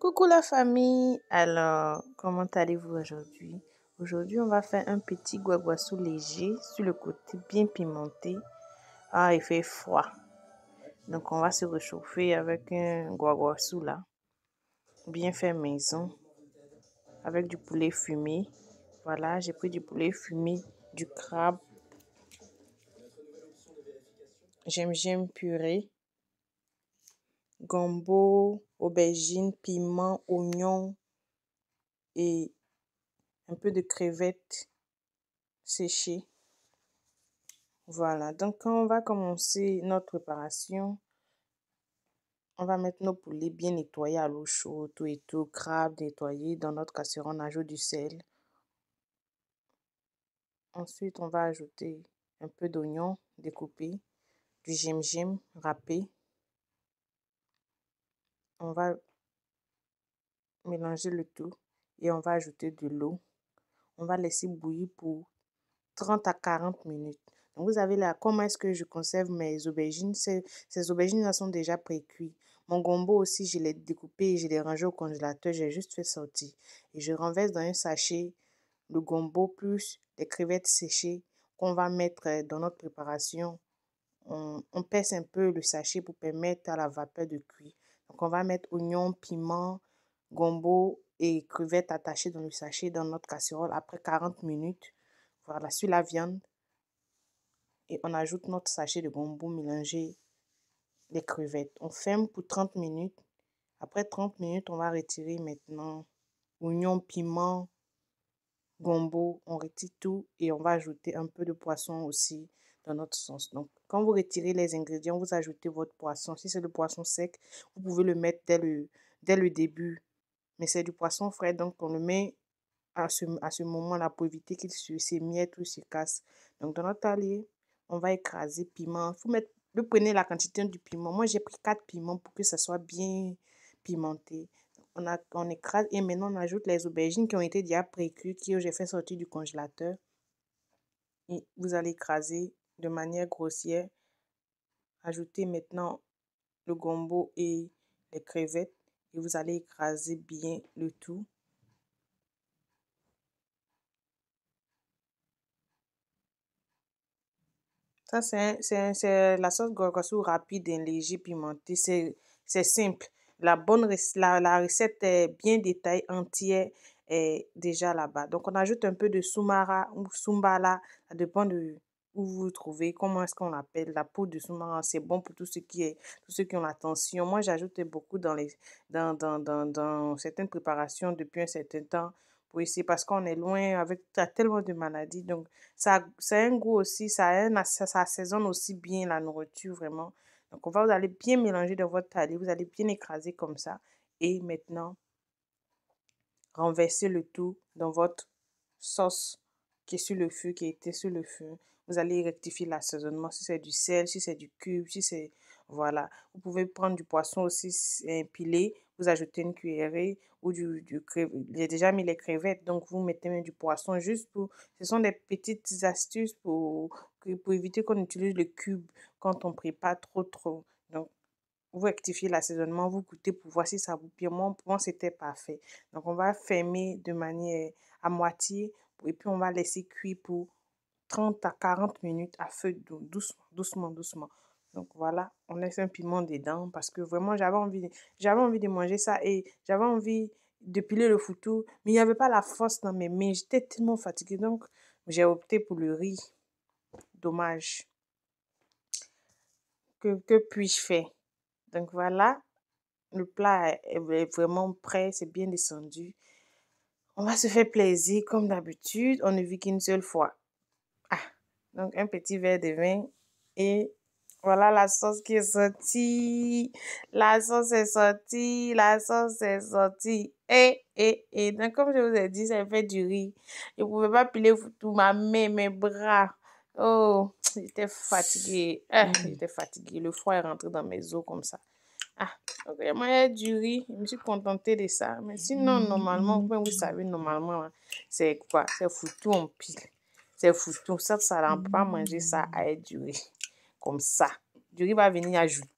Coucou la famille, alors comment allez-vous aujourd'hui? Aujourd'hui on va faire un petit guaguassou léger sur le côté bien pimenté. Ah, il fait froid, donc on va se réchauffer avec un guaguassou là, bien fait maison, avec du poulet fumé. Voilà, j'ai pris du poulet fumé, du crabe, j'aime purée, gombo, aubergine, piment, oignon et un peu de crevettes séchées. Voilà, donc quand on va commencer notre préparation, on va mettre nos poulets bien nettoyés à l'eau chaude, tout et tout, crabe nettoyé. Dans notre casserole, on ajoute du sel. Ensuite, on va ajouter un peu d'oignon découpé, du gingembre râpé. On va mélanger le tout et on va ajouter de l'eau. On va laisser bouillir pour 30 à 40 minutes. Donc, vous avez là, comment est-ce que je conserve mes aubergines? Ces aubergines-là sont déjà pré-cuites. Mon gombo aussi, je l'ai découpé et je l'ai rangé au congélateur. J'ai juste fait sortir. Et je renverse dans un sachet le gombo plus les crevettes séchées qu'on va mettre dans notre préparation. On pèse un peu le sachet pour permettre à la vapeur de cuire. Donc, on va mettre oignon, piment, gombo et crevettes attachées dans le sachet dans notre casserole après 40 minutes. Voilà, sur la viande. Et on ajoute notre sachet de gombo mélangé les crevettes. On ferme pour 30 minutes. Après 30 minutes, on va retirer maintenant oignon, piment, gombo. On retire tout et on va ajouter un peu de poisson aussi dans notre sauce. Donc, quand vous retirez les ingrédients, vous ajoutez votre poisson. Si c'est le poisson sec, vous pouvez le mettre dès le début. Mais c'est du poisson frais, donc on le met à ce moment-là pour éviter qu'il s'émiette ou se casse. Donc, dans notre talier, on va écraser piment. Vous prenez la quantité du piment. Moi, j'ai pris 4 piments pour que ça soit bien pimenté. On écrase et maintenant on ajoute les aubergines qui ont été déjà pré-cuites, que j'ai fait sortir du congélateur. Et vous allez écraser de manière grossière. Ajoutez maintenant le gombo et les crevettes et vous allez écraser bien le tout. Ça, c'est la sauce gogosu rapide et léger pimentée. C'est simple. La recette est bien détaillée, entière, est déjà là-bas. Donc, on ajoute un peu de soumara ou sumbala. Ça dépend de où vous vous trouvez. Comment est-ce qu'on l'appelle? La poudre de soumara, c'est bon pour tous ceux qui ont la tension. Moi, j'ajoute beaucoup dans certaines préparations depuis un certain temps pour essayer parce qu'on est loin avec tellement de maladies. Donc, ça a un goût aussi, ça assaisonne aussi bien la nourriture, vraiment. Donc, vous allez bien mélanger dans votre talier, vous allez bien écraser comme ça. Et maintenant, renverser le tout dans votre sauce qui est sur le feu, qui a été sur le feu. Vous allez rectifier l'assaisonnement, si c'est du sel, si c'est du cube, si c'est... Voilà. Vous pouvez prendre du poisson aussi pilé, vous ajoutez une cuillerée ou j'ai déjà mis les crevettes, donc vous mettez même du poisson juste pour... Ce sont des petites astuces pour éviter qu'on utilise le cube quand on prépare trop. Donc, vous rectifiez l'assaisonnement, vous goûtez pour voir si ça vous plaît. Moi, pour moi, c'était parfait. Donc, on va fermer de manière à moitié et puis on va laisser cuire pour 30 à 40 minutes à feu doux, doucement. Donc, voilà, on laisse un piment dedans parce que vraiment, j'avais envie de manger ça et j'avais envie de piler le foutou, mais il n'y avait pas la force dans mes mains. J'étais tellement fatiguée. Donc, j'ai opté pour le riz. Dommage. Que puis-je faire? Donc, voilà. Le plat est vraiment prêt, c'est bien descendu. On va se faire plaisir comme d'habitude. On ne vit qu'une seule fois. Ah, donc un petit verre de vin et voilà la sauce qui est sortie. La sauce est sortie, la sauce est sortie. Et donc comme je vous ai dit, ça fait du riz. Je ne pouvais pas piler tout ma main, mes bras. Oh, j'étais fatiguée. J'étais fatiguée. Le froid est rentré dans mes os comme ça. Ah, donc moi, du riz, je me suis contentée de ça. Mais sinon, normalement, vous savez, normalement, hein, c'est quoi? C'est foutu, on pile. C'est foutu. Ça, on ne peut pas manger ça avec du riz. Comme ça. Du riz va venir ajouter.